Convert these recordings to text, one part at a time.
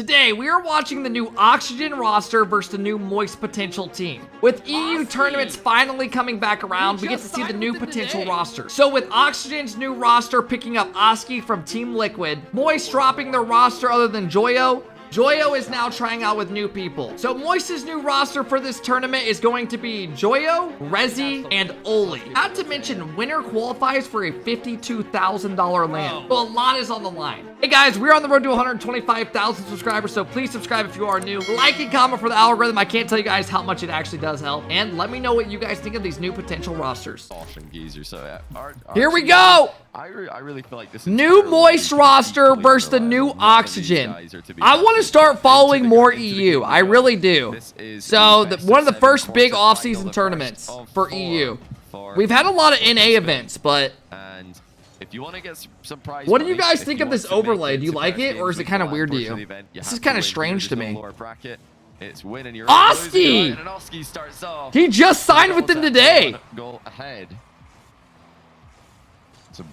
Today, we are watching the new Oxygen roster versus the new Moist potential team. With EU tournaments finally coming back around, we get to see the new potential roster. So with Oxygen's new roster picking up Oski from Team Liquid, Moist dropping their roster other than Joyo, Joyo is now trying out with new people. So Moist's new roster for this tournament is going to be Joyo, Rezi, and Oli. Not to mention, winner qualifies for a $52,000 land. So a lot is on the line. Hey guys, we're on the road to 125,000 subscribers, so please subscribe if you are new. Like and comment for the algorithm. I can't tell you guys how much it actually does help. And let me know what you guys think of these new potential rosters. Here we go! I really feel like this new Moist roster versus the new Oxygen. I want to start following more EU. I really do. So one of the first big off-season tournaments for EU. We've had a lot of NA events, but if you want to get some prize, what do you guys think of this overlay? Do you like it, or is it kind of weird to you? This is kind of strange to me. Oski! He just signed with them today.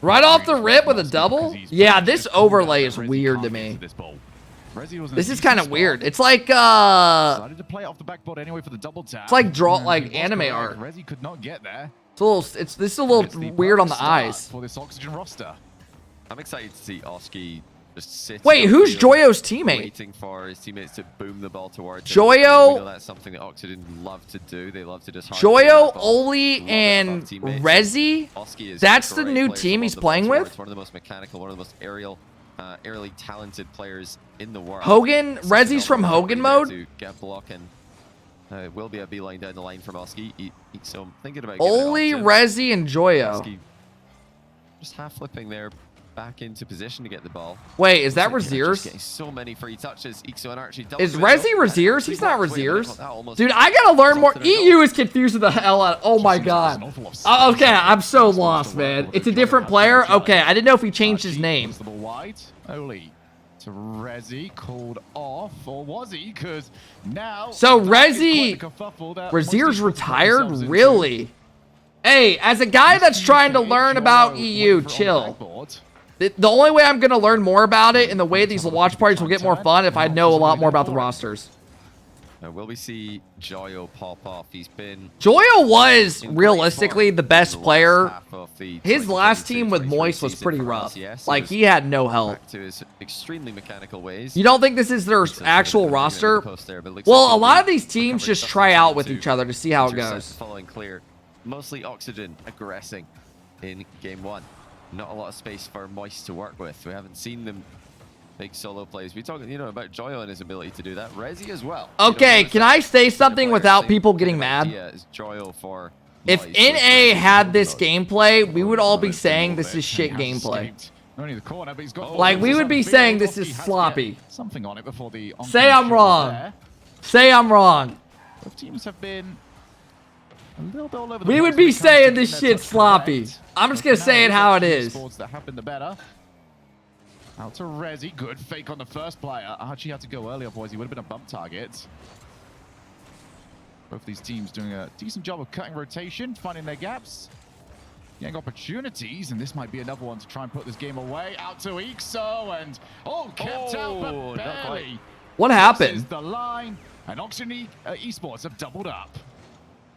Right off the rip with a double? Yeah, this overlay is weird to me. This is kind of weird. It's like it's like anime art. This is a little weird on the eyes. For this Oxygen roster. I'm excited to see Oski just sit. Wait, who's Joyo's teammate? Waiting for his teammates to boom the ball towards him. Joyo. We know that's something that Oxygen love to do. They love to just Joyo, Oli, and Rezi. That's the new team he's playing with. One of the most mechanical, one of the most aerially talented players in the world. Hogan, Rezi's from Hogan mode. To get block and will be a beeline down the line from Oski. So I'm thinking about Oli, Rezi, and Joyo. Oski just half flipping there, back into position to get the ball. Wait, is that Razier's? Getting so many free touches. Ixo and Archie is Rezi Razier's? He's not Razier's. Dude, I gotta learn more. EU is confusing the hell out. Oh my god. Okay, I'm so lost, man. It's a different player. Okay, I didn't know if he changed his name. Oli to Rezi called off, or was he? Because now. So Razier's retired, really? Hey, as a guy that's trying to learn about EU, chill. The only way I'm going to learn more about it and the way these watch parties will get more fun if I know a lot more about the rosters. Will we see Joyo pop off? Joyo was realistically the best player. His last team with Moist was pretty rough. Like, he had no help. You don't think this is their actual roster? Well, a lot of these teams just try out with each other to see how it goes. Mostly Oxygen aggressing in game one. Not a lot of space for Moist to work with. We haven't seen them make solo plays. We're talking, about Joyo and his ability to do that. Rezi as well. Okay, can I say something without people getting mad? If NA had this gameplay, we would all be saying this is shit gameplay. Like, we would be saying this is sloppy. Say I'm wrong. Say I'm wrong. Teams have been a little bit all over the we would be saying this shit's sloppy. I'm just gonna say it how it is. That happened the better. Out to Rezi, good fake on the first player. Archie had to go earlier, boys. He would have been a bump target. Both these teams doing a decent job of cutting rotation, finding their gaps, getting opportunities, and this might be another one to try and put this game away. Out to Ixo, and kept out, but barely. What happened? This is the line, and Oxygen Esports have doubled up.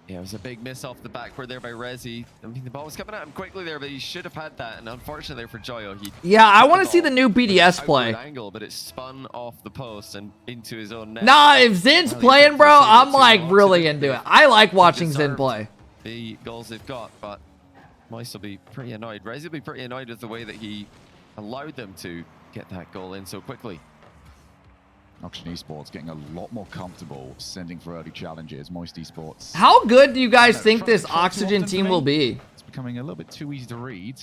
Yeah, it was a big miss off the backward there by Rezi. I mean, the ball was coming at him quickly there, but he should have had that. And unfortunately for Joyo, yeah, I want to see the new BDS play. Angle, but it spun off the post and into his own net. Nah, if Zin's playing, bro, I'm like really into it. I like watching Zin play. The goals they've got, but Moist will be pretty annoyed. Rezi will be pretty annoyed with the way that he allowed them to get that goal in so quickly. Oxygen Esports getting a lot more comfortable sending for early challenges. Moist Esports. How good do you guys think this Oxygen team will be? It's becoming a little bit too easy to read.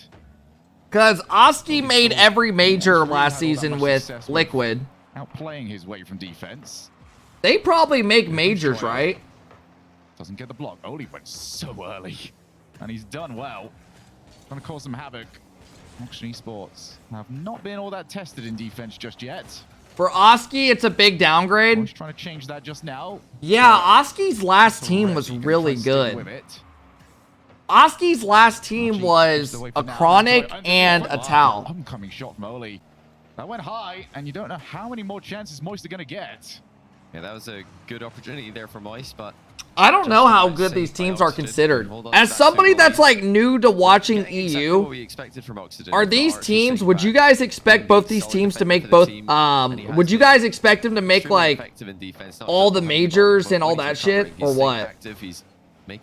Because Oski made every major last season with Liquid. Outplaying his way from defense. They probably make majors, right? Doesn't get the block. Oli went so early. And he's done well. Going to cause some havoc. Oxygen Esports have not been all that tested in defense just yet. For Oski, it's a big downgrade. He's trying to change that just now. Yeah, Oski's last team was really good. Oski's last team was a Chronic and a Tau. Upcoming shot from Oli. That went high, and you don't know how many more chances Moist are going to get. Yeah, that was a good opportunity there for Moist, but I don't know how good these teams are considered. As somebody that's like new to watching EU, are these teams, would you guys expect both these teams to make both, would you guys expect them to make like all the majors and all that shit, or what?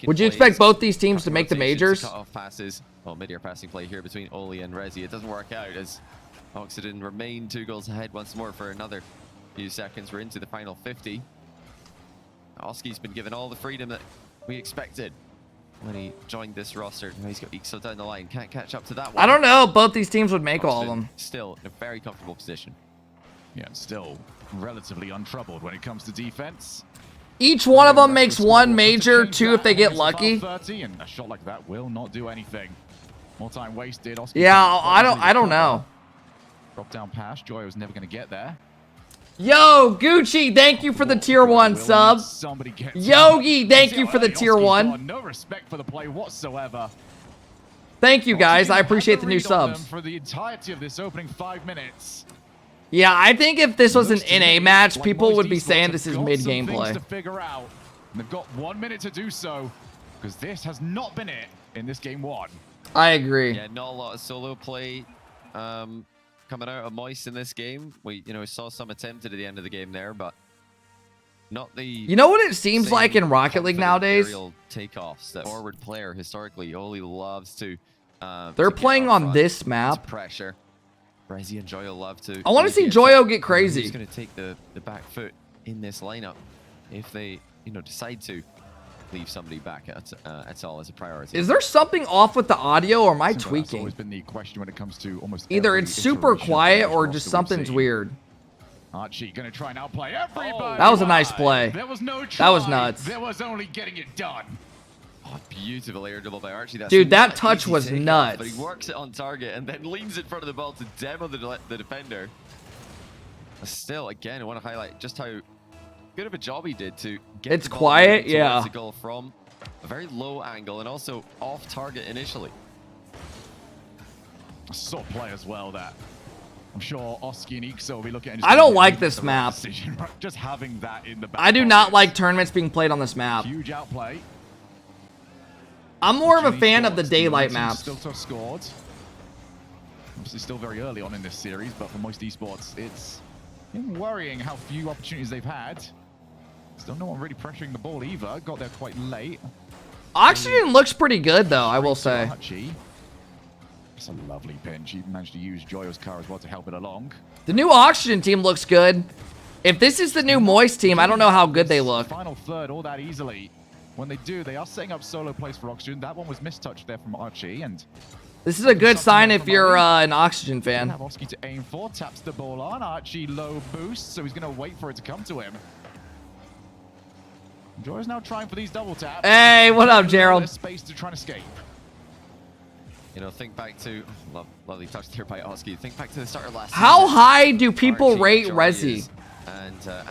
Would you expect both these teams to make the majors? Well, mid-air passing play here between Oli and Rezi. It doesn't work out as Oxygen remain 2 goals ahead once more for another few seconds. We're into the final 50. Oski's been given all the freedom that we expected when he joined this roster. Now he's got Ixo down the line. Can't catch up to that one. I don't know. Both these teams would make all of them. Still in a very comfortable position. Yeah, still relatively untroubled when it comes to defense. Each one of them makes 1 major, 2 if they get lucky. 30, and a shot like that will not do anything. More time wasted. Oski yeah, I don't know. Drop down pass. Joy was never going to get there. Yo, Gucci, thank you for the tier 1 sub. Yogi, thank you for the tier 1. No respect for the play whatsoever. Thank you guys. I appreciate the new subs. For the entirety of this opening 5 minutes. Yeah, I think if this was an NA match, people would be saying this is mid-game play. They've got 1 minute to do so, because this has not been it in this game 1. I agree. Yeah, not a lot of solo play coming out of Moist in this game. We, saw some attempted at the end of the game there, but not the. You know what it seems like in Rocket League nowadays? Takeoffs that forward player historically Oli loves to. They're playing on this map. Pressure. Rezi and Joyo love to. I want to see Joyo get crazy. He's going to take the back foot in this lineup if they decide to leave somebody back at all as a priority. Is there something off with the audio, or am I tweaking? That's always been the question when it comes to almost either it's super quiet or just something's weird. Archie going to try and outplay everybody. That was a nice play. There was no try. That was nuts. There was only getting it done. Oh, beautiful air double by Archie. Dude, that touch was nuts. But he works it on target and then leans in front of the ball to demo the defender. But still, again, I want to highlight just how good of a job he did to get it's quiet, yeah. The goal from a very low angle and also off target initially. A sort of play as well that I'm sure Oski and Ixo will be looking at. I don't like this map. Just having that in the back. I do not like tournaments being played on this map. Huge outplay. I'm more of a fan of the daylight maps. Still tough scored. Obviously still very early on in this series, but for most esports, it's worrying how few opportunities they've had. Still no one really pressuring the ball either. Got there quite late. Oxygen looks pretty good though, I will say. It's a lovely pinch. He managed to use Joyo's car as well to help it along. The new Oxygen team looks good. If this is the new Moist team, I don't know how good they look. Final third all that easily. When they do, they are setting up solo plays for Oxygen. That one was mistouched there from Archie, and this is a good sign if you're an Oxygen fan. Have Oski to aim for, taps the ball on. Archie low boost, so he's going to wait for it to come to him. Joy's now trying for these double taps. Hey, what up, Gerald? Space to try and escape. Think back to lovely touch there by Oski. Think back to the start of last How season. high do people rate Rezi?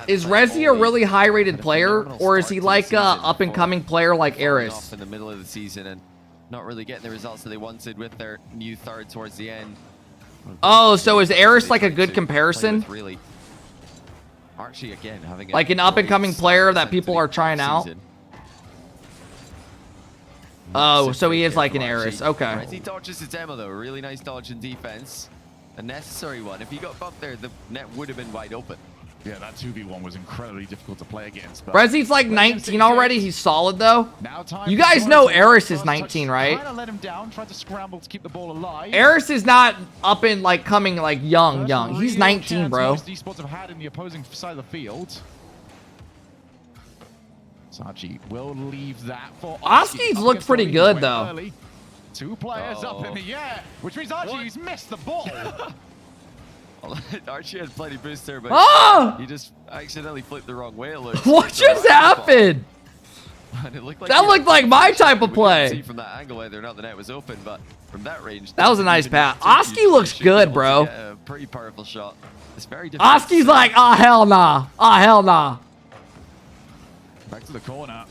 Is Rezi a really high-rated player, or is he like a up-and-coming player like Eris? In the middle of the season and not really getting the results that they wanted with their new third towards the end. Oh, so is Eris like a good comparison? Really, Archie again having like an up-and-coming player that people are trying out. Oh, so he is like an Eris. Okay. He dodges his demo though. A really nice dodge in defense. A necessary one. If he got bumped there, the net would have been wide open. Yeah, that 2v1 was incredibly difficult to play against. Rezi's like 19 already. He's solid though. You guys know Eris is 19, right? Let him down, tried to scramble to keep the ball alive. Eris is not up and like coming like young. He's 19, bro. Esports have had in the opposing side of the field. Sachi will leave that for Oski's looked pretty good though. Early. 2 players up in the air, which means Archie's missed the ball. Archie had plenty of boost there, but he just accidentally flipped the wrong way. It looked. What just happened? It looked like that looked like my type of play. See from that angle whether or not the net was open, but from that range, that was a nice pass. Oski looks good, bro. A pretty powerful shot. It's very difficult. Oski's like, oh hell nah, oh hell nah. Back to the corner.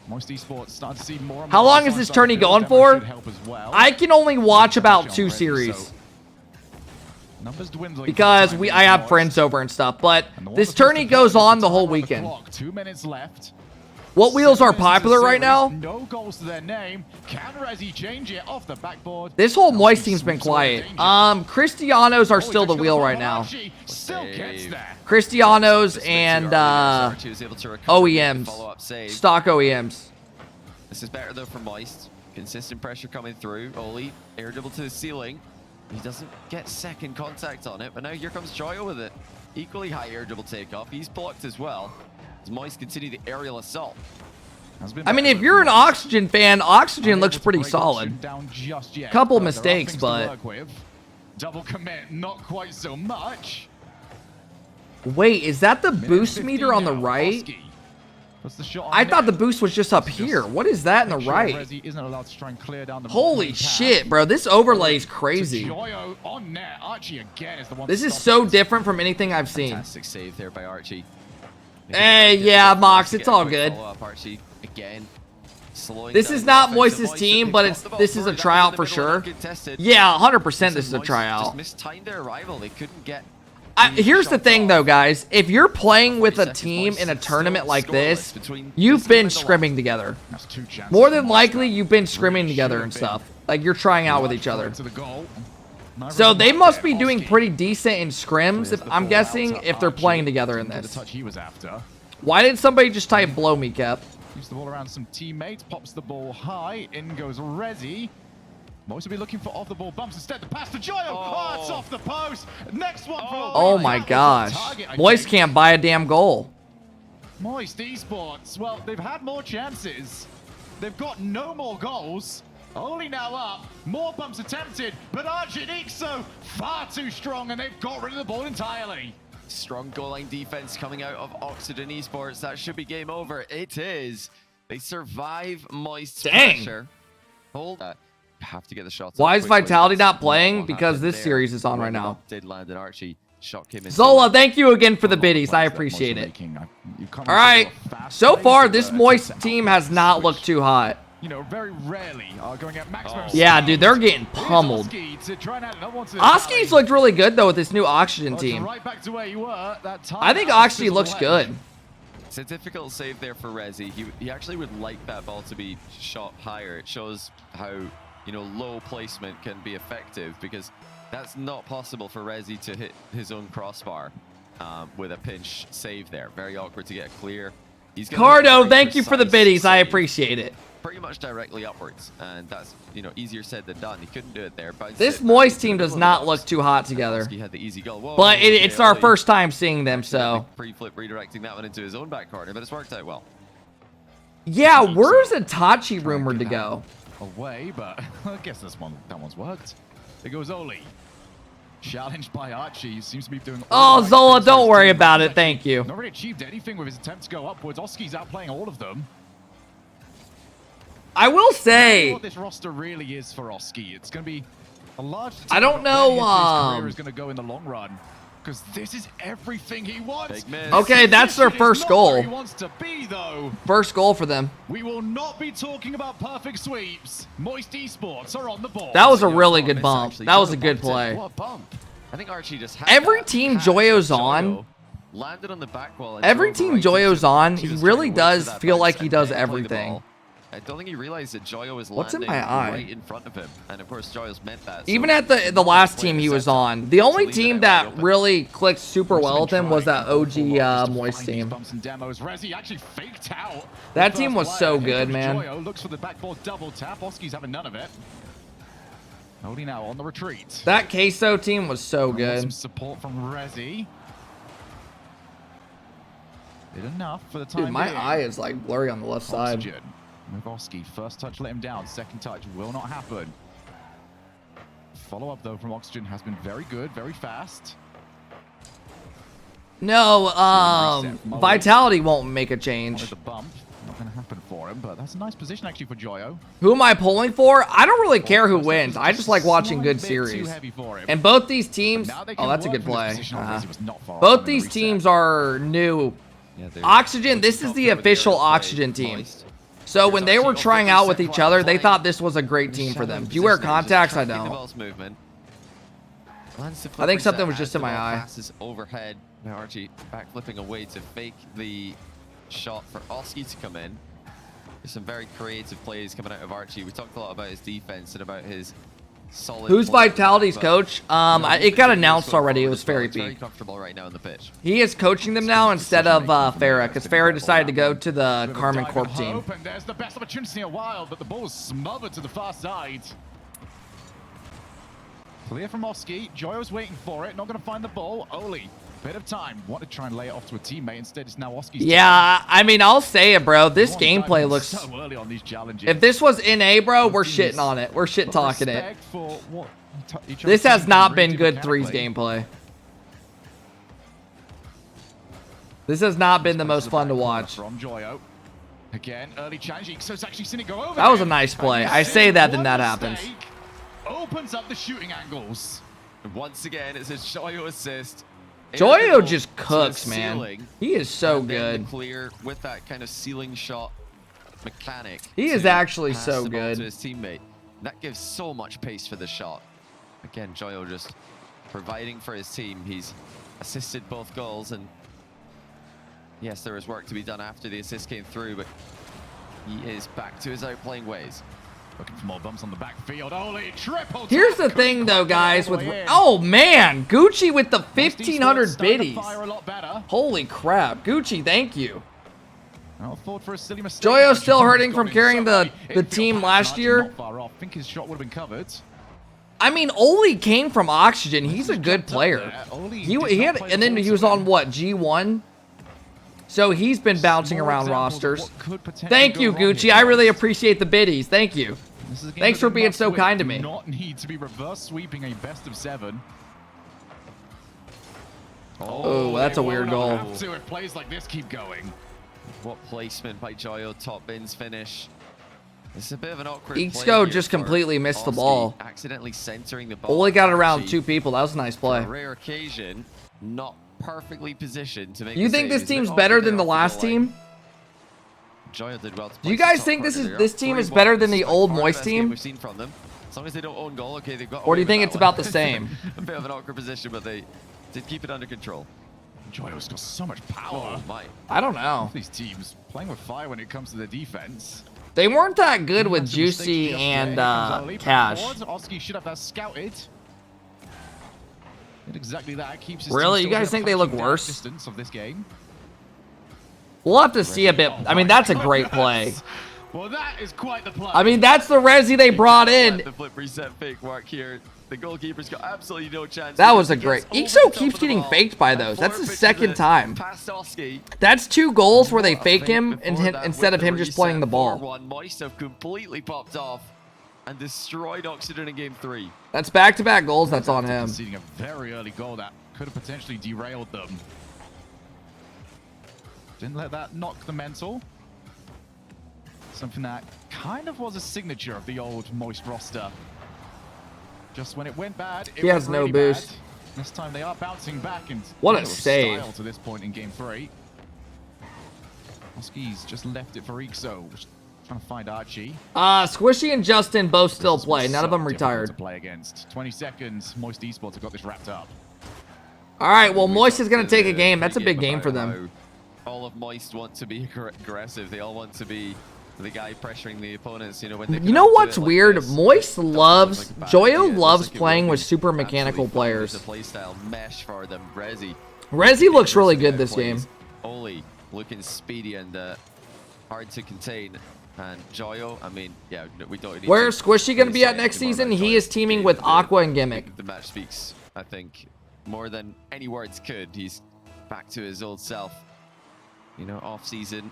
Most esports starting to see more and more. How long is this tourney going for? I can only watch about 2 series. Numbers dwindling because for the time I have being, friends boys. over and stuff. But And the one this that's supposed tourney to goes go is on the the whole timer on the weekend. clock. 2 minutes left. What wheels 7 are minutes popular into right series, now? No goals to their name. Can Resi change it off the backboard? This whole Now Moist he team's been sweeps away quiet. danger. Cristianos are Oh, still he's the actually wheel got right the now. Archie. Still gets there. Cristianos and Archie was able to recover the OEMs. follow-up save. Stock OEMs. This is better though for Moist. Consistent pressure coming through. Oli air dribble to the ceiling. He doesn't get second contact on it, but now here comes Joyo with it. Equally high air dribble takeoff. He's blocked as well. As Moist continue the aerial assault. I mean, if you're an Oxygen fan, Oxygen looks pretty solid. Couple mistakes, but... Double commit, not quite so much. Wait, is that the boost meter on the right? I thought the boost was just up here. What is that in the right? Holy shit, bro. This overlay is crazy. This is so different from anything I've seen. Fantastic save there by Archie. Hey, yeah, Mox, it's all good. Archie again. This is not Moist's team, but this is a tryout for sure. Yeah, 100% this is a tryout. Just mistimed their arrival. They couldn't get. Here's the thing, though, guys. If you're playing with a team in a tournament like this, you've been scrimming together. More than likely, you've been scrimming together and stuff. Like, you're trying out with each other. So they must be doing pretty decent in scrims, I'm guessing, if they're playing together in this. Why did somebody just type blow me, Kep? Keeps the ball around some teammates, pops the ball high, in goes Resi. Moist will be looking for off the ball bumps instead. The pass to Joyo. Oh, it's off the post. Next one for Oh my gosh. Moist can't buy a damn goal. Moist Esports. Well, they've had more chances. They've got no more goals. Only now up. More bumps attempted, but Rizzo far too strong, and they've got rid of the ball entirely. Strong goal line defense coming out of Oxygen Esports. That should be game over. It is. They survive Moist's pressure. Hold that. Have to get the shots. Why is Vitality not playing? Because this series is on right now. Did land an Archie. Shot came in. Zola, thank you again for the biddies. I appreciate it. All right. So far, this Moist team has not looked too hot. You know, very rarely are going at maximum. Yeah, dude, they're getting pummeled. Oski's looked really good, though, with this new Oxygen team. Right back to where you were that time. I think Oxy looks good. It's a difficult save there for Resi. He actually would like that ball to be shot higher. It shows how, you know, low placement can be effective, because that's not possible for Resi to hit his own crossbar with a pinch save there. Very awkward to get clear. Cardo, thank you for the biddies. I appreciate it. Pretty much directly upwards, and that's, you know, easier said than done. He couldn't do it there. This Moist team does not look too hot together. He had the easy goal. Whoa, but it's our first time seeing them, so. Pre-flip redirecting that one into his own back corner, but it's worked out well. Yeah, where's Itachi rumored to go? Away, but I guess that one's worked. There goes Oli. Challenged by Archie, seems to be doing. Oh, Zola, don't worry about it. Thank you. Not really achieved anything with his attempt to go upwards. Oski's outplaying all of them. I will say, what this roster really is for Oski. It's going to be a large. I don't know. His career is going to go in the long run, because this is everything he wants. Okay, that's their first goal. He wants to be, though. First goal for them. We will not be talking about perfect sweeps. Moist Esports are on the ball. That was a really good bump. That was a good play. What a bump. I think Archie just had every team Joyo's on. Landed on the back wall. Every team Joyo's on, he really does feel like he does everything. I don't think he realized that Joyo was What's in landing my eye? right in front of him, and of course Joyo's meant that. Even at the last team he was on, the only team that really clicked super well with him was that OG Moist team. That team was so good, man. Joyo looks for the backboard double tap. Oski's having none of it. Only now on the retreat. That Queso team was so good. Some support from Resi. Did enough for the time. Dude, my eye is like blurry on the left side. Oski, first touch let him down. Second touch will not happen. Follow up though from Oxygen has been very good, very fast. No, Vitality won't make a change. The bump, not going to happen for him, but that's a nice position actually for Joyo. Who am I pulling for? I don't really care who wins. I just like watching good series. And both these teams, oh, that's a good play. Both these teams are new. Oxygen, this is the official Oxygen team. So when they were trying out with each other, they thought this was a great team for them. Do you wear contacts? I don't. I think something was just in my eye. Passes overhead. Now Archie backflipping away to fake the shot for Oski to come in. There's some very creative plays coming out of Archie. We talked a lot about his defense and about his solid. Who's play, Vitality's but, coach? It got announced already. It was Fairy very Peak. comfortable right now on the pitch. He is coaching them now instead of Farah, because Farah decided to go to the Carmen Corp team. And there's the best opportunity in a while, but the ball is smothered to the far side. Clear from Oski. Joyo's waiting for it. Not going to find the ball. Oli, bit of time. Wanted to try and lay it off to a teammate. Instead, it's now Oski's Yeah, I mean, I'll say it, bro. This gameplay looks... so early on these challenges. If this was NA, bro, we're shitting on it. We're shit talking it. This has not been good threes gameplay. This has not been the most fun to watch. From Joyo. Again, early challenge. So it's actually seen it go over. That was a nice play. I say that, then that happens. Opens up the shooting angles. And once again, it's a Joyo assist. Joyo just cooks, man. He is so good. Clear with that kind of ceiling shot mechanic. He is actually so to good. his teammate. That gives so much pace for the shot. Again, Joyo just providing for his team. He's assisted both goals, and yes, there is work to be done after the assist came through, but he is back to his outplaying ways. Looking for more bumps on the backfield. Oli, triple. Here's the thing, though, guys. Oh, man. Gucci with the 1,500 biddies. Holy crap. Gucci, thank you. Joyo's still hurting from carrying the team last year. Not far off. I think his shot would have been covered. I mean, Oli came from Oxygen. He's a good player. He had, and then he was on, what, G1? So he's been bouncing around rosters. Thank you, Gucci. I really appreciate the biddies. Thank you. Thanks for being so kind to me. Not need to be reverse sweeping a best of 7. Oh, that's a weird goal. If plays like this keep going. What placement by Joyo, top bins finish. It's a bit of an awkward Ixco just completely missed the ball. Accidentally centering the ball. Only got around 2 people. That was a nice play. On a rare occasion, not perfectly positioned to make. You think this team's better than the last team? Joyo did well to Do you guys think this team is better than the old Moist team? We've seen from them. As long as they don't own goal, okay, they've got. Or do you think it's about the same? A bit of an awkward position, but they did keep it under control. Joyo's got so much power. Oh my! I don't know. These teams playing with fire when it comes to the defense. They weren't that good with Juicy and Cash. Oski should have that scouted. Did exactly that. Keeps his really? You guys think they look worse? Distance of this game. We'll have to see a bit. I mean, that's a great play. Well, that is quite the play. I mean, that's the Resi they brought in. The flip reset fake work here. The goalkeeper's got absolutely no chance. That was a great. Ixo keeps getting faked by those. That's the second time. That's 2 goals where they fake him instead of him just playing the ball. Moist have completely popped off and destroyed Oxygen in game 3. That's back-to-back goals. That's on him. Conceding a very early goal that could have potentially derailed them. Didn't let that knock the mental. Something that kind of was a signature of the old Moist roster. Just when it went bad, it he has no really boost. Bad. This time they are bouncing back and what a save to this point in game 3. Oski's just left it for Ixo, trying to find Archie. Squishy and Justin both still play. None of them retired. To play against 20 seconds. Moist Esports have got this wrapped up. All right, well, Moist is going to take a game. That's a big game for them. All of Moist want to be aggressive. They all want to be the guy pressuring the opponents, you know, when you know what's weird? Moist loves, Joyo loves playing with super mechanical players. The playstyle mesh for them. Rezi looks really good this game. Oli looking speedy and hard to contain. And Joyo, I mean, yeah, we don't need. Where's Squishy going to be at next season? He is teaming with Aqua and Gimmick. The match speaks, I think, more than any words could. He's back to his old self. You know, off-season,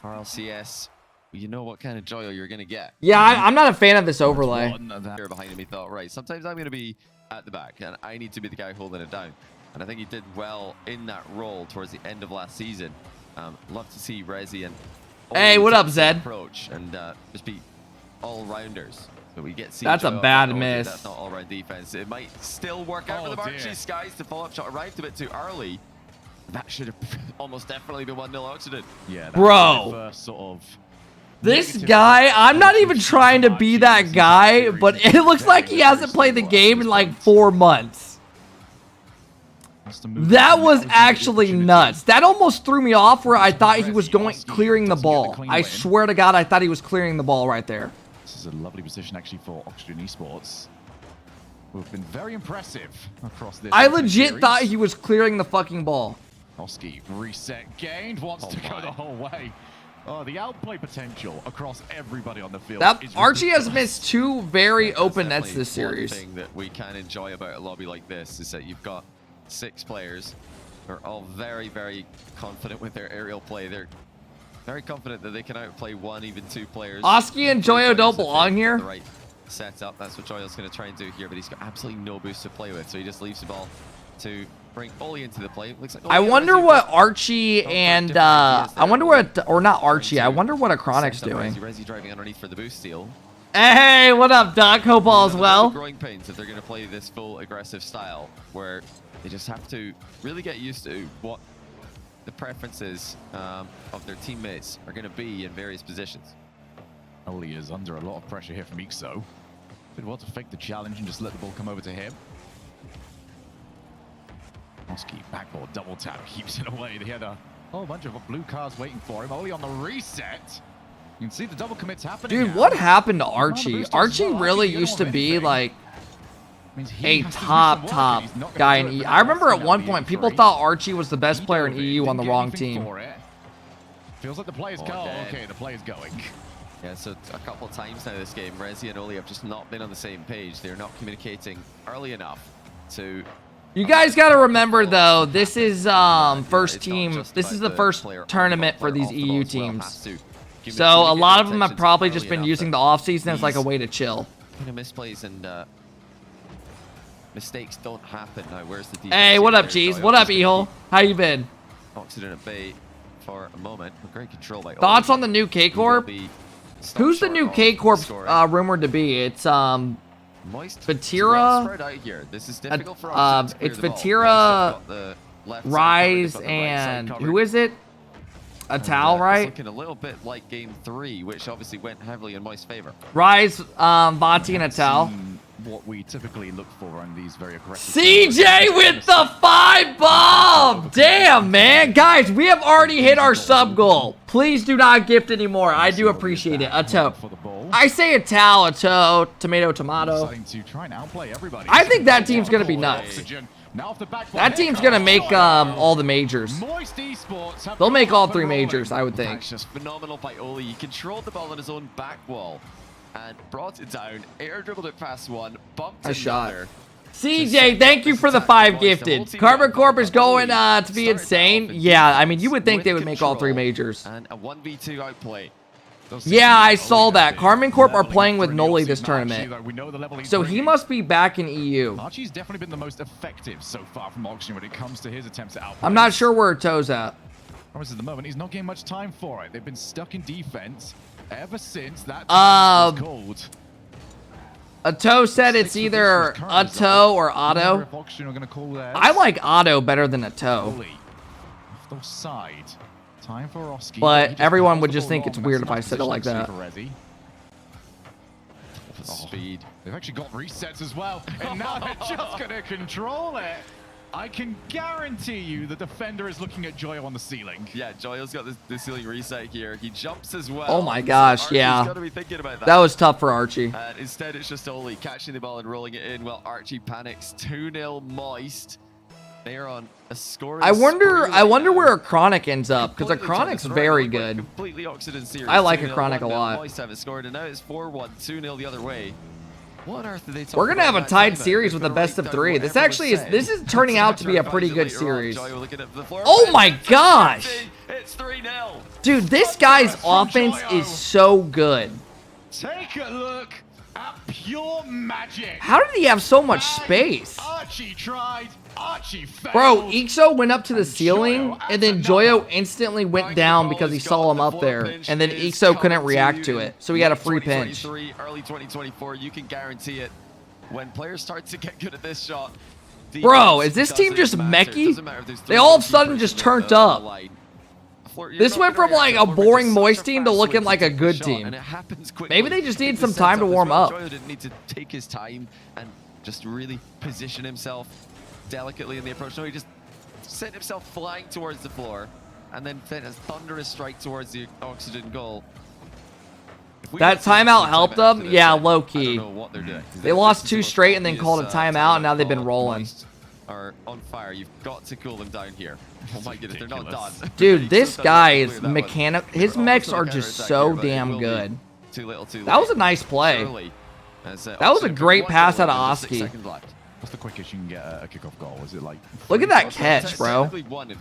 RLCS. You know what kind of Joyo you're going to get. Yeah, I'm not a fan of this overlay. Behind him, he thought, right, sometimes I'm going to be at the back, and I need to be the guy holding it down. And I think he did well in that role towards the end of last season. Love to see Rezi and hey, what up, Zed? Approach and just be all-rounders. So we get. That's a bad miss. That's not all-round defense. It might still work out for the Archie Skies. The follow-up shot arrived a bit too early. That should have almost definitely been 1-0 Oxygen. Yeah, bro. First sort of. This guy, I'm not even trying to be that guy, but it looks like he hasn't played the game in like 4 months. That was actually nuts. That almost threw me off where I thought he was clearing the ball. I swear to God, I thought he was clearing the ball right there. This is a lovely position actually for Oxygen Esports, who've been very impressive across this. I legit thought he was clearing the fucking ball. Oski reset gained, wants to go the whole way. Oh, the outplay potential across everybody on the field. Archie has missed 2 very open nets this series. One thing that we can enjoy about a lobby like this is that you've got 6 players who are all very, very confident with their aerial play. They're very confident that they can outplay 1, even 2 players. Oski and Joyo don't belong here. The right setup. That's what Joyo's going to try and do here, but he's got absolutely no boost to play with, so he just leaves the ball to bring Oli into the play. Looks like I wonder what Archie and I wonder what, or not Archie, I wonder what Achronic's doing. Rezi driving underneath for the boost steal. Hey, what up, Doc? Hope all is well. Growing pains if they're going to play this full aggressive style, where they just have to really get used to what the preferences of their teammates are going to be in various positions. Oli is under a lot of pressure here from Ixo. Did want to fake the challenge and just let the ball come over to him. Oski, backboard, double tap, keeps it away. They had a whole bunch of blue cards waiting for him. Oli on the reset. You can see the double commits happening. Dude, what happened to Archie? Archie really used to be like a top guy in EU. I remember at one point people thought Archie was the best player in EU on the wrong team. Feels like the play is going. Okay, the play is going. Yeah, so a couple of times now this game, Rezi and Oli have just not been on the same page. They're not communicating early enough to... You guys got to remember, though, this is first team. This is the first tournament for these EU teams. So a lot of them have probably just been using the offseason as like a way to chill. Misplays and mistakes don't happen. Now, where's the defense? Hey, what up, Cheese? What up, Ehol? How you been? Oxygen at bay for a moment. Great control by Thoughts on the new K-Corp? Who's the new K-Corp rumored to be? It's Vatira. This is difficult for us. It's Vatira, Rise, and who is it? A Tal, right? Looking a little bit like game 3, which obviously went heavily in Moist's favor. Rise, Vati, and a Tal. What we typically look for on these very aggressive CJ with the 5 bomb! Damn, man. Guys, we have already hit our sub goal. Please do not gift anymore. I do appreciate it. A toe. I say a Tal, a toe, tomato, tomato. I think that team's going to be nuts. That team's going to make all the majors. They'll make all 3 majors, I would think. Just phenomenal by Oli. He controlled the ball on his own back wall and brought it down, air dribbled it past one, bumped another. CJ, thank you for the 5 gifted. Carbon Corp is going to be insane. Yeah, I mean, you would think they would make all 3 majors. And a 1v2 outplay. Yeah, I saw that. Carmen Corp are playing with Noli this tournament. So he must be back in EU. Archie's definitely been the most effective so far from Oxygen when it comes to his attempts at outplay. I'm not sure where Toe's at. Promise at the moment, he's not getting much time for it. They've been stuck in defense ever since that was called. Ato said it's either Ato or Otto. I like Otto better than Ato. Side. Time for Oski. But everyone would just think it's weird if I said it like that. Speed. They've actually got resets as well, and now they're just going to control it. I can guarantee you the defender is looking at Joyo on the ceiling. Yeah, Joyo's got the ceiling reset here. He jumps as well. Oh my gosh, so yeah. Gotta be thinking about that. That was tough for Archie. Instead, it's just Oli catching the ball and rolling it in while Archie panics. 2-0 Moist. They're on a scoring I wonder where Chronic ends up, because Chronic's very good. Completely Oxygen series. I like a Chronic a lot. Moist haven't scored, and now it's 4-1, 2-0 the other way. What on earth are they talking We're gonna have a about tied series with the best of 3. This actually is. This is turning out to be a pretty good series. Oh my gosh! It's 3-0. Dude, this guy's offense is so good. Take a look at pure magic. How did he have so much space? Archie tried. Archie failed. Bro, Ixo went up to the ceiling, and then Joyo instantly went down because he saw him up there, and then Ixo couldn't react to it, so he had a free pinch. Early 2024, you can guarantee it. When players start to get good at this shot, bro, is this team just mechie? They all of a sudden just turned up. This went from like a boring Moist team to looking like a good team. Maybe they just need some time to warm up. Joyo didn't need to take his time and just really position himself. delicately in the approach. No, he just sent himself flying towards the floor and then sent a thunderous strike towards the Oxygen goal. That timeout helped them? Yeah, low key. I don't know what they're doing. They lost 2 straight and then called a timeout, and now they've been rolling. Are on fire. You've got to cool them down here. Oh my goodness, they're not done. Dude, this guy is mechanic. His mechs are just so damn good. Too little, too late. That was a nice play. That was a great pass out of Oski. What's the quickest you can get a kickoff goal? Is it like... Look at that catch, bro.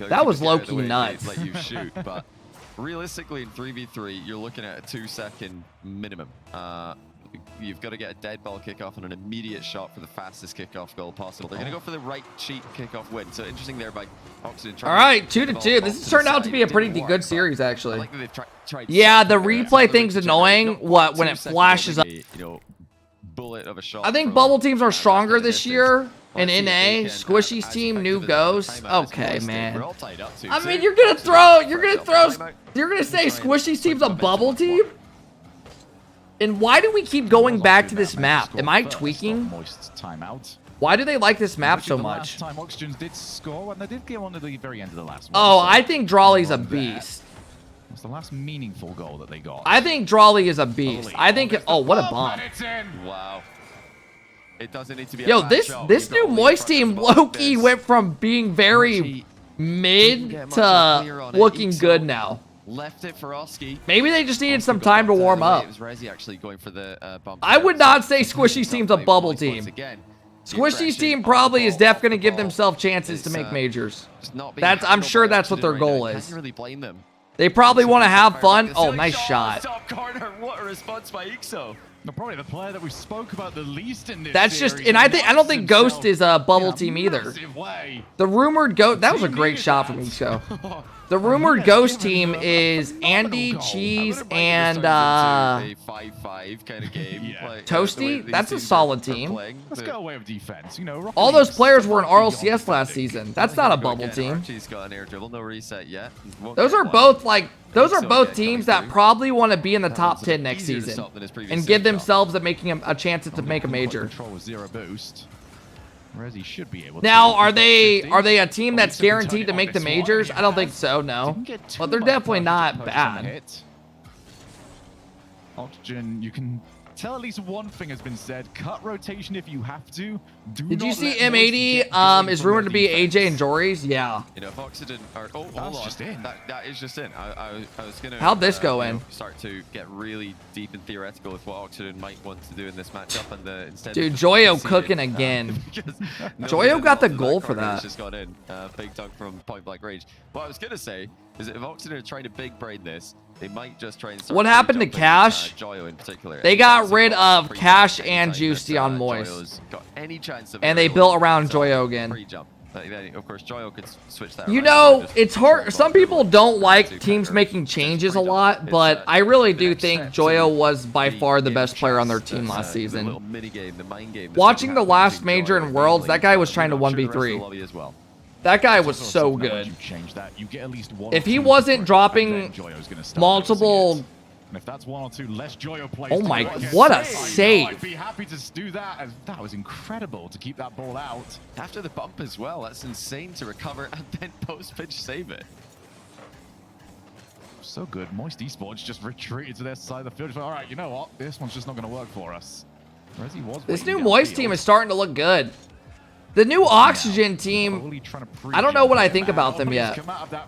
That was low-key nuts. Let you shoot, but realistically in 3v3, you're looking at a 2-second minimum. You've got to get a dead ball kickoff and an immediate shot for the fastest kickoff goal possible. They're going to go for the right cheat kickoff win. So interesting there by Oxygen. All right, 2-2. This has turned out to be a pretty good series, actually. Yeah, the replay thing's annoying. What, when it flashes up? Bullet of a shot. I think bubble teams are stronger this year. And NA, Squishy's team, new ghost. Okay, man. I mean, you're gonna say Squishy's team's a bubble team? And why do we keep going back to this map? Am I tweaking? Why do they like this map so much? Last time Oxygen did score, and they did get on to the very end of the last one. Oh, I think Drawley's a beast. It's the last meaningful goal that they got. I think Drawley is a beast. I think. Oh, what a bomb! Wow. It doesn't need to be. Yo, this new Moist team low-key went from being very mid to looking good now. Left it for Oski. Maybe they just needed some time to warm up. It was Rizzo actually going for the bump. I would not say Squishy's team's a bubble team. Squishy's team probably is definitely going to give themselves chances to make majors. I'm sure that's what their goal is. Can't really blame them. They probably want to have fun. Oh, nice shot. Top corner. What a response by Ixo. Probably the player that we spoke about the least in this That's just, and I don't think Ghost is a bubble team either. The rumored Ghost, that was a great shot from Ixo. The rumored Ghost team is Andy, Cheese, and a 5-5 kind of game. Toasty. That's a solid team. Let's go away with defense. You know, all those players were in RLCS last season. That's not a bubble team. She's got an air dribble, no reset yet. Those are both teams that probably want to be in the top 10 next season and give themselves a chance to make a major. Should be able now, are they a team that's guaranteed to make the majors? I don't think so, no. But they're definitely not bad. Oxygen, you can tell at least one thing has been said. Cut rotation if you have to. Did you see M80 is rumored to be AJ and Jory's? Yeah. You know, if Oxygen are... Oh, hold on. Just in. That is just in. I was going to... How'd this go in? Start to get really deep and theoretical with what Oxygen might want to do in this matchup. And instead dude, Joyo cooking again. Joyo got the goal for that. Just got in. Big dunk from point blank range. What I was going to say is that if Oxygen are trying to big brain this, they might just try and start. What happened to Cash? Joyo in particular. They got rid of Cash and Juicy on Moist. And they built around Joyo again. Of course, Joyo could switch that. You know, it's hard. Some people don't like teams making changes a lot, but I really do think Joyo was by far the best player on their team last season. Watching the last major in Worlds, that guy was trying to 1v3. That guy was so good. If he wasn't dropping multiple... If that's one or two less Joyo plays, oh my, what a save. I'd be happy to do that. And that was incredible to keep that ball out. After the bump as well, that's insane to recover and then post-pitch save it. So good. Moist Esports just retreated to their side of the field. All right, you know what? This one's just not going to work for us. This new Moist team is starting to look good. The new Oxygen team, I don't know what I think about them yet.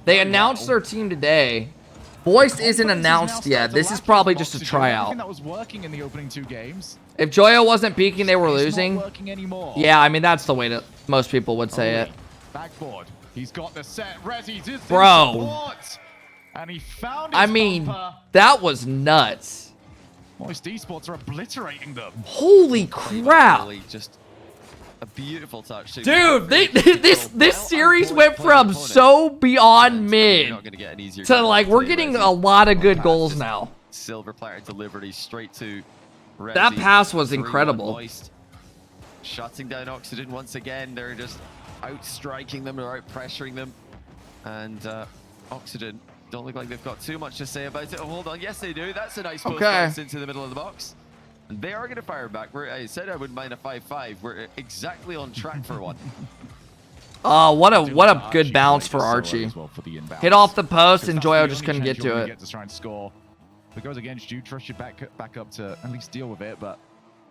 They announced their team today. Moist isn't announced yet. This is probably just a tryout. That was working in the opening 2 games. If Joyo wasn't peaking, they were losing. Yeah, I mean, that's the way that most people would say it. Backboard. He's got the set. Bro. And he found I mean, that was nuts. Moist Esports are obliterating them. Holy crap. Just a beautiful touch. Dude, this series went from so beyond mid to like we're getting a lot of good goals now. Silver platter delivery straight to Resi. That pass was incredible. Shutting down Oxygen once again. They're just outstriking them, they're out pressuring them. And Oxygen don't look like they've got too much to say about it. Oh, hold on. Yes, they do. That's a nice post pass into the middle of the box. And they are going to fire back. I said I wouldn't mind a 5-5. We're exactly on track for one. Oh, what a good bounce for Archie. Hit off the post, and Joyo just couldn't get to it. To try and score. If it goes against you, trust your back up to at least deal with it, but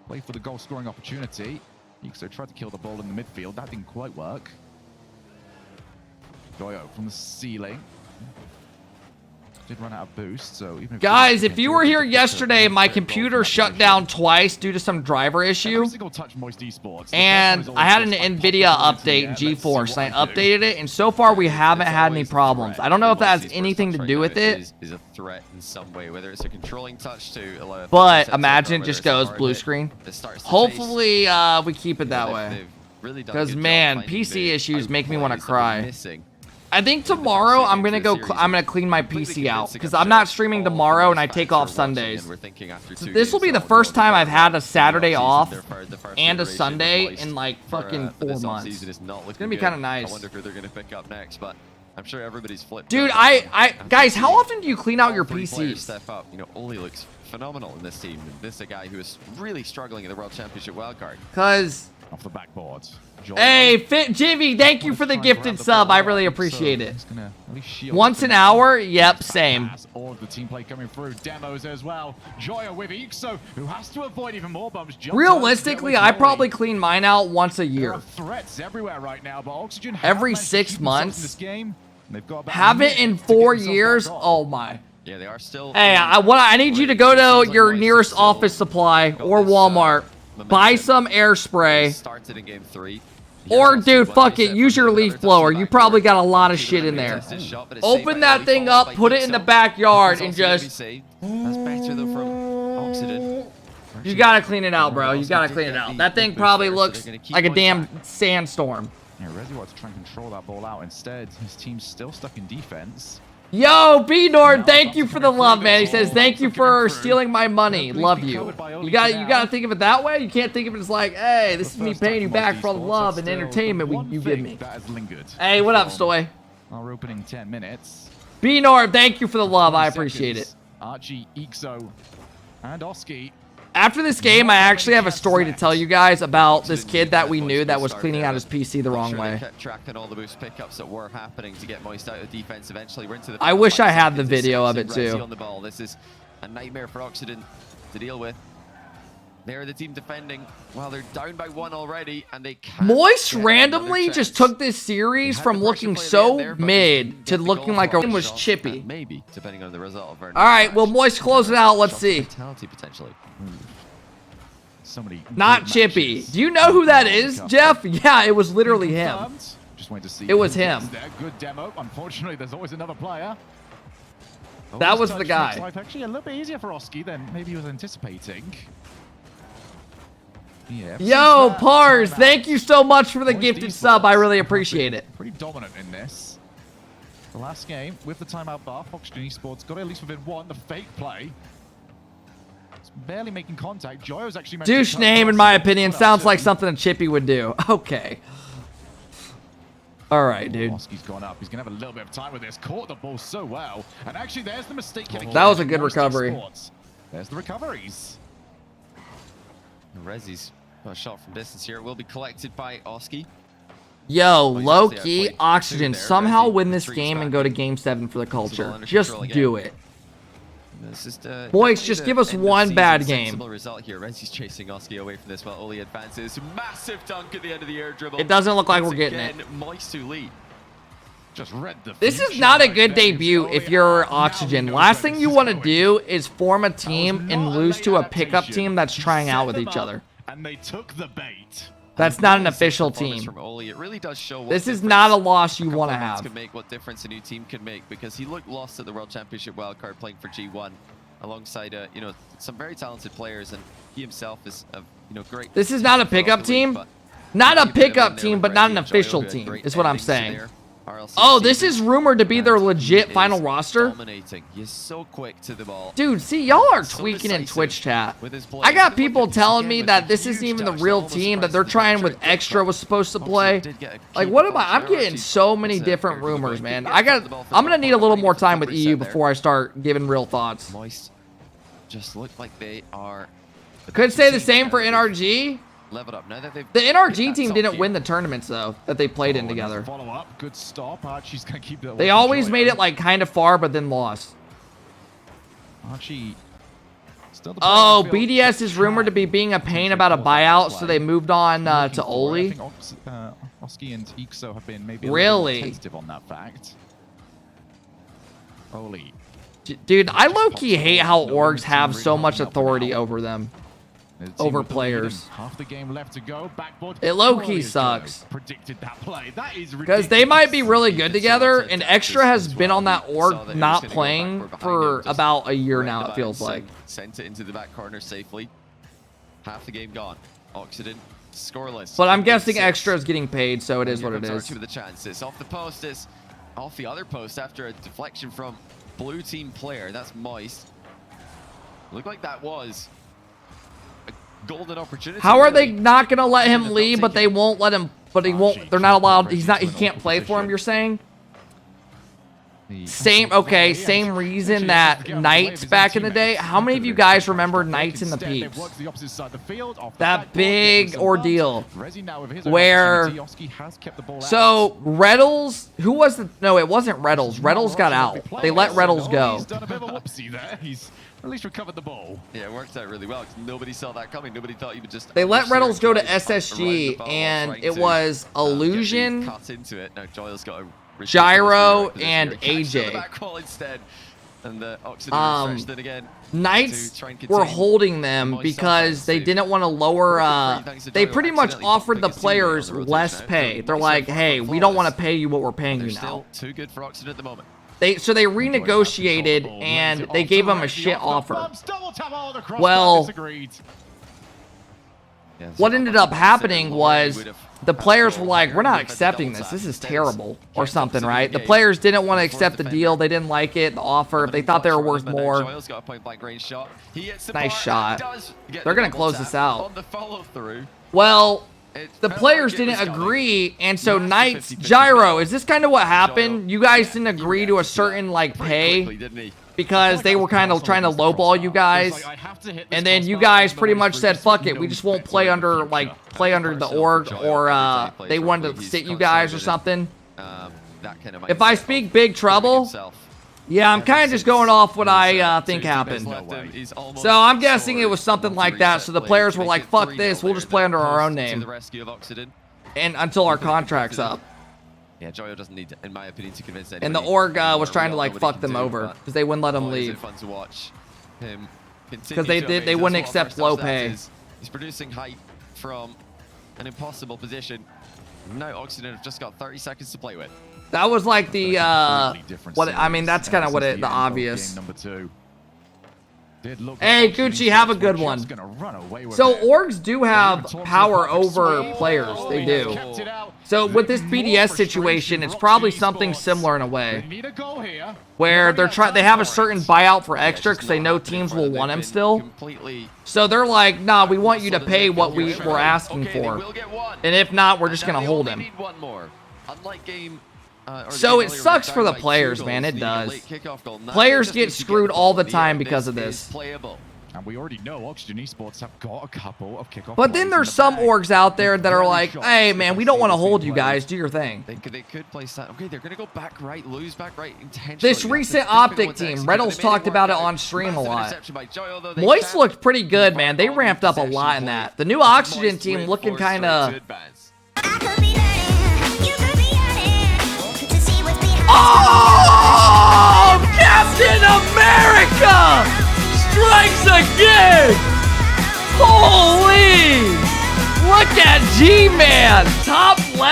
play for the goal scoring opportunity. Ixo tried to kill the ball in the midfield. That didn't quite work. Joyo from the ceiling. Did run out of boost, so even guys, if you were here yesterday, my computer shut down twice due to some driver issue. And I had an NVIDIA update in GeForce, and I updated it, and so far we haven't had any problems. I don't know if that has anything to do with it. Is a threat in some way, whether it's a controlling touch to allow. But imagine it just goes blue screen. Hopefully, we keep it that way. Because man, PC issues make me want to cry. I think tomorrow I'm gonna clean my PC out because I'm not streaming tomorrow and I take off Sundays. So this will be the first time I've had a Saturday off and a Sunday in like fucking 4 months. It's gonna be kind of nice. I wonder who they're gonna pick up next, but I'm sure everybody's flipped. Dude, guys, how often do you clean out your PCs? Step up. You know, Oli looks phenomenal in this team. This is a guy who is really struggling in the World Championship wildcard. Cause off the backboard. Hey, Jimmy, thank you for the gifted sub. I really appreciate it. Once an hour? Yep, same. All of the team play coming through. Demos as well. Joyo with Ixo, who has to avoid even more bumps. Realistically, I probably clean mine out once a year. Threats everywhere right now, but Oxygen every 6 months. Have it in 4 years? Oh my. Yeah, they are still. Hey, I need you to go to your nearest office supply or Walmart. Buy some air spray. Started in game 3. Or, dude, fuck it. Use your leaf blower. You probably got a lot of shit in there. Open that thing up, put it in the backyard, and just... That's better, though, from Oxygen. You gotta clean it out, bro. You gotta clean it out. That thing probably looks like a damn sandstorm. Yeah, Rizzo wants to try and control that ball out. Instead, his team's still stuck in defense. Yo, B-Nord, thank you for the love, man. He says, thank you for stealing my money. Love you. You gotta think of it that way. You can't think of it as like, hey, this is me paying you back for all the love and entertainment you give me. Hey, what up, Stoy? Our opening 10 minutes. B-Nord, thank you for the love. I appreciate it. Archie, Ixo, and Oski. After this game, I actually have a story to tell you guys about this kid that we knew that was cleaning out his PC the wrong way. Kept tracking all the boost pickups that were happening to get Moist out of defense. Eventually, we're into the. I wish I had the video of it too. On the ball. This is a nightmare for Oxygen to deal with. They're the team defending. Well, they're down by 1 already, and they can't. Moist randomly just took this series from looking so mid to looking like a was chippy. Maybe, depending on the result. All right, well, Moist, close it out. Let's see. Fatality potentially. Not Chippy. Do you know who that is, Jeff? Yeah, it was literally him. Just wait to see. It was him. Good demo. Unfortunately, there's always another player. That was the guy. Life actually a little bit easier for Oski than maybe he was anticipating. Yeah. Yo, Pars, thank you so much for the gifted sub. I really appreciate it. Pretty dominant in this. The last game with the timeout buff, Oxygen Esports got at least within 1. The fake play. Barely making contact. Joyo's actually douche name, in my opinion, sounds like something a Chippy would do. Okay. All right, dude. Oski's gone up. He's gonna have a little bit of time with this. Caught the ball so well, and actually, there's the mistake. That was a good recovery. There's the recoveries. Rezi's got a shot from distance here. It will be collected by Oski. Yo, low-key, Oxygen somehow win this game and go to Game 7 for the culture. Just do it. Boys, just give us one bad game. Result here. Rezi's chasing Oski away from this while Oli advances. Massive dunk at the end of the air dribble. It doesn't look like we're getting it. Moist to lead. Just read the this is not a good debut if you're Oxygen. Last thing you want to do is form a team and lose to a pickup team that's trying out with each other. And they took the bait. That's not an official team. It really does show this is not a loss you want to have. Can make what difference a new team can make, because he looked lost at the World Championship wildcard playing for G1 alongside you know, some very talented players, and he himself is a great. This is not a pickup team. Not a pickup team, but not an official team is what I'm saying. Oh, this is rumored to be their legit final roster. He's so quick to the ball. Dude, see, y'all are tweaking in Twitch chat. I got people telling me that this isn't even the real team, that they're trying with Extra was supposed to play. Like, what am I? I'm getting so many different rumors, man. I'm gonna need a little more time with EU before I start giving real thoughts. Moist just look like they are. Could say the same for NRG. leveled up. Now that they've The hit NRG that team top didn't tier. win the tournaments though that they played in together. Follow up, good stop. Archie's gonna keep that. They always made it like kind of far, but then lost. Archie. Still the Oh, player in the field. BDS is rumored to be being a pain about a buyout, so they moved on to I Oli. think Oski and Ixo have been maybe a Really? little tentative on that fact. Oli. Dude, I low-key hate how orgs have so much authority over them. Over players. Half the game left to go. Backboard. It low-key Oli is sucks. good. Predicted that play. That is Because they might be really good It's together, not and a Extra tactics has as been well. on that We saw org that he was not gonna go playing backward behind for him, just about a year right now, back it feels and like. Sent it into the back corner safely. Half the game gone. Oxygen scoreless. But I'm Game guessing 6. Extra is getting paid, so it is what it Here comes is. Archie with a chance. It's off the post. It's off the other post after a deflection from blue team player. That's Moist. Looked like that was a golden opportunity. How are they really. not gonna let him They'll leave, but take they it. won't let him, but he won't, they're not allowed, he can't play for him, you're saying? Same reason that Knights back in the day. How many of you guys remember Knights in the Peeps? That big ordeal where, so Reddles, who was the, no, it wasn't Reddles. Reddles got out. They let Reddles go. He's done a bit of a whoopsie there. He's at least recovered the ball. Yeah, it worked out really well because nobody saw that coming. Nobody thought he would just. They let Reddles go to around the SSG, ball, and trying it to, was get Illusion, cut into it. Now Joyle's got a ridiculous Gyro, position and here. Catches AJ. the back wall instead, and the Oxygen refreshed it again. Knights to try and were contain holding them Moist because offense they to didn't want to lower, thanks to they Joyle pretty much accidentally offered the biggest teammate players on the rotation less now. pay. So They're Moist like, are hey, we don't want to flawless. pay you what we're paying They're you now. still too good for Oxygen at the moment. So they renegotiated and they gave him a shit offer. Well, Yeah, what so ended up Oxygen happening said, was "Would have the had players to were go like, here, we're we've not had accepting double this. tap This is instead. terrible or Kept something, Oxygen right? The engaged. players didn't want to Forced accept the defender. deal. They didn't like it, the offer. They thought they were worth more. Joyle's got a point-blank range shot. He hits the Nice bar, shot. does get They're the gonna double close tap this out. on the follow-through. Well, It the felt players like it didn't was coming. agree, and so Massive Knights, 50-50 Gyro, is this kind of what happened? Joyle. You guys Yeah, didn't he agree to a reacted to that certain like pretty pay quickly, didn't he? because they were kind of trying to lowball you guys. And then you guys pretty much said, fuck it, we just won't play under, like, play under the org, or they wanted to sit you guys or something. That kind of If I mindset speak of Big Trouble, himself. yeah, I'm kind of just going off what I think happened. So I'm guessing it was something like that, so the players were like, fuck this, we'll just play under our own name. And until our contract's up. Yeah, Joyo doesn't need, in my opinion, to convince anybody. And the org was trying to We all like know what fuck he them can do, over but because they wouldn't let him boy, is it leave. fun to watch him Because they wouldn't accept low pay. He's producing height from an impossible position. Now Oxygen have just got 30 seconds to play with. That was like the what I mean. That's kind of what the obvious. Hey, Gucci, have a good one. So orgs do have power over players. They do. So with this BDS situation, it's probably something similar in a way, where they have a certain buyout for Extra because they know teams will want him still. So they're like, nah, we want you to pay what we're asking for, and if not, we're just gonna hold him. So it sucks for the players, man. It does. Players get screwed all the time because of this. And we already know Oxygen Esports have got a couple of kickoff. But then there's some orgs out there that are like, hey, man, we don't want to hold you guys. Do your thing. They could play that. Okay, they're going to go back right, lose back right intentionally. This recent Optic team, Reddles talked about it on stream a lot. Moist looked pretty good, man. They ramped up a lot in that. The new Oxygen team looking kind of... Oh! Captain America! Strikes again! Holy! Look at G-Man! Top left!